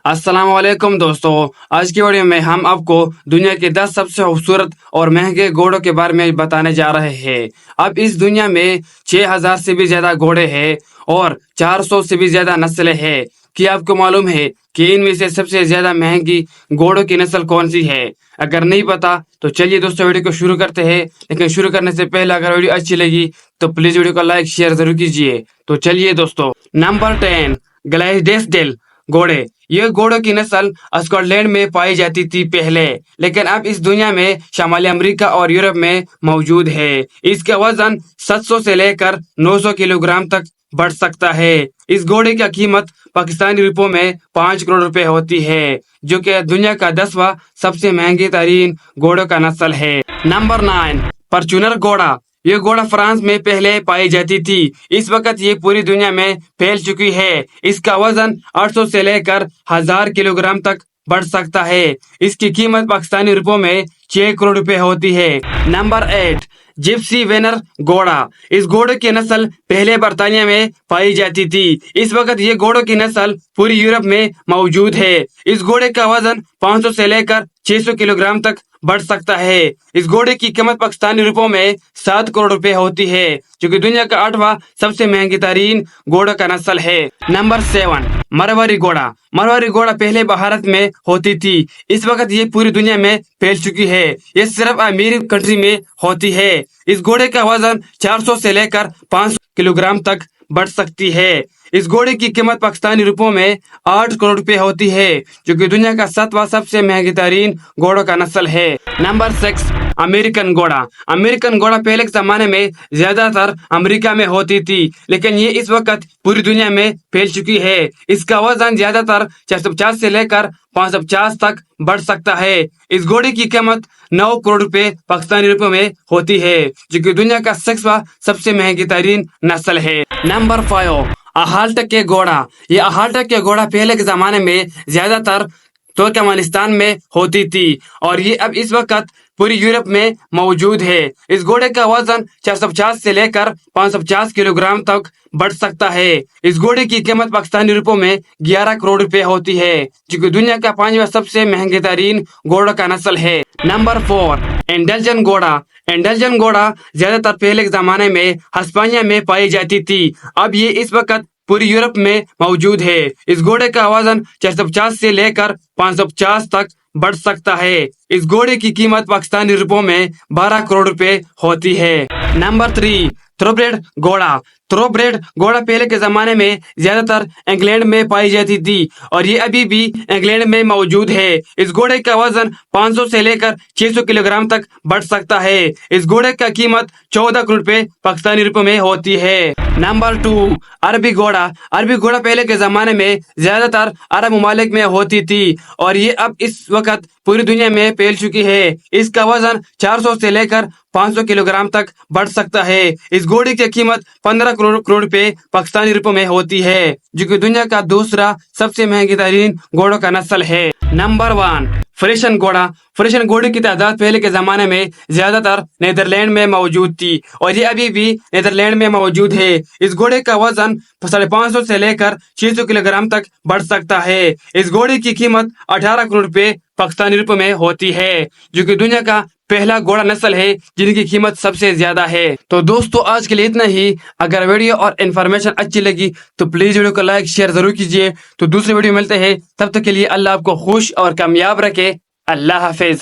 अस्सलाम वालेकुम दोस्तों। आज की वीडियो में हम आपको दुनिया के 10 सबसे खूबसूरत और महंगे घोड़ों के बारे में बताने जा रहे हैं। अब इस दुनिया में 6000 से भी ज्यादा घोड़े हैं और 400 से भी ज्यादा नस्लें हैं। क्या आपको मालूम है कि इनमें से सबसे ज्यादा महंगी घोड़ों की नस्ल कौन सी है? अगर नहीं पता तो चलिए दोस्तों वीडियो को शुरू करते हैं। लेकिन शुरू करने से पहले अगर वीडियो अच्छी लगी तो प्लीज वीडियो को लाइक शेयर जरूर कीजिए। तो चलिए दोस्तों, नंबर 10 ग्लाइसडेल घोड़े। ये घोड़ों की नस्ल स्कॉटलैंड में पाई जाती थी पहले, लेकिन अब इस दुनिया में शमाली अमेरिका और यूरोप में मौजूद है। इसका वजन 700 से लेकर 900 किलोग्राम तक बढ़ सकता है। इस घोड़े की कीमत पाकिस्तानी रुपयों में 5 करोड़ रुपए होती है, जो कि दुनिया का 10वां सबसे महंगी तरीन घोड़ों का नस्ल है। नंबर 9 फॉर्च्यूनर घोड़ा। ये घोड़ा फ्रांस में पहले पाई जाती थी। इस वक्त ये पूरी दुनिया में फैल चुकी है। इसका वजन 800 से लेकर 1000 किलोग्राम तक बढ़ सकता है। इसकी कीमत पाकिस्तानी रुपयों में 6 करोड़ रुपए होती है। नंबर 8 जिप्सी वेनर घोड़ा। इस घोड़े की नस्ल पहले बर्तानिया में पाई जाती थी। इस वक्त ये घोड़ों की नस्ल पूरी यूरोप में मौजूद है। इस घोड़े का वजन 500 से लेकर 600 किलोग्राम तक बढ़ सकता है। इस घोड़े की कीमत पाकिस्तानी रुपयों में 7 करोड़ रुपए होती है, जो कि दुनिया का 8वां सबसे महंगी तरीन घोड़ों का नस्ल है। नंबर 7 मारवाड़ी घोड़ा। मारवाड़ी घोड़ा पहले भारत में होती थी। इस वक्त ये पूरी दुनिया में फैल चुकी है। ये सिर्फ अमीर कंट्री में होती है। इस घोड़े का वजन 400 से लेकर 500 किलोग्राम तक बढ़ सकती है। इस घोड़े की कीमत पाकिस्तानी रुपयों में 8 करोड़ रुपए होती है, जो कि दुनिया का 7वां सबसे महंगी तरीन घोड़ों का नस्ल है। नंबर 6 अमेरिकन घोड़ा। अमेरिकन घोड़ा पहले के जमाने में ज्यादातर अमेरिका में होती थी, लेकिन ये इस वक्त पूरी दुनिया में फैल चुकी है। इसका वजन ज्यादातर 450 से लेकर 550 तक बढ़ सकता है। इस घोड़े की कीमत 9 करोड़ रुपए पाकिस्तानी रुपयों में होती है, जो कि दुनिया का 6वां सबसे महंगी तरीन नस्ल है। नंबर 5 अहाल्टक के घोड़ा। ये अहाल्टक के घोड़ा पहले के जमाने में ज्यादातर तुर्कमेनिस्तान में होती थी और ये अब इस वक्त पूरी यूरोप में मौजूद है। इस घोड़े का वजन 450 से लेकर 550 किलोग्राम तक बढ़ सकता है। इस घोड़े की कीमत पाकिस्तानी रुपयों में 11 करोड़ रुपए होती है, जो कि दुनिया का 5वां सबसे महंगे तरीन घोड़ों का नस्ल है। नंबर 4 एंडलजन घोड़ा। एंडलजन घोड़ा ज्यादातर पहले के जमाने में हिस्पानिया में पाई जाती थी। अब ये इस वक्त पूरी यूरोप में मौजूद है। इस घोड़े का वजन 450 से लेकर 550 तक बढ़ सकता है। इस घोड़े की कीमत पाकिस्तानी रुपयों में 12 करोड़ रुपए होती है। नंबर 3 थोरोब्रेड घोड़ा। थोरोब्रेड घोड़ा पहले के जमाने में ज्यादातर इंग्लैंड में पाई जाती थी और ये अभी भी इंग्लैंड में मौजूद है। इस घोड़े का वजन 500 से लेकर 600 किलोग्राम तक बढ़ सकता है। इस घोड़े का कीमत 14 करोड़ रुपए पाकिस्तानी रुपयों में होती है। नंबर 2 अरबी घोड़ा। अरबी घोड़ा पहले के जमाने में ज्यादातर अरब ममालिक में होती थी और ये अब इस वक्त पूरी दुनिया में फैल चुकी है। इसका वजन 400 से लेकर 500 किलोग्राम तक बढ़ सकता है। इस घोड़े की कीमत 15 करोड़ रुपए पाकिस्तानी रुपयों में होती है, जो कि दुनिया का दूसरा सबसे महंगी तरीन घोड़ों का नस्ल है। नंबर 1 फ्रिशन घोड़ा। फ्रिशन घोड़े की तादाद पहले के जमाने में ज्यादातर नीदरलैंड में मौजूद थी और ये अभी भी नीदरलैंड में मौजूद है। इस घोड़े का वजन 550 से लेकर 600 किलोग्राम तक बढ़ सकता है। इस घोड़े की कीमत 18 करोड़ रुपए पाकिस्तानी रुपयों में होती है, जो कि दुनिया का पहला घोड़ा नस्ल है जिनकी कीमत सबसे ज्यादा है। तो दोस्तों आज के लिए इतना ही। अगर वीडियो और इन्फॉर्मेशन अच्छी लगी तो प्लीज वीडियो को लाइक शेयर जरूर कीजिए। तो दूसरे वीडियो मिलते हैं, तब तक के लिए अल्लाह आपको खुश और कामयाब रखे। अल्लाह हाफिज।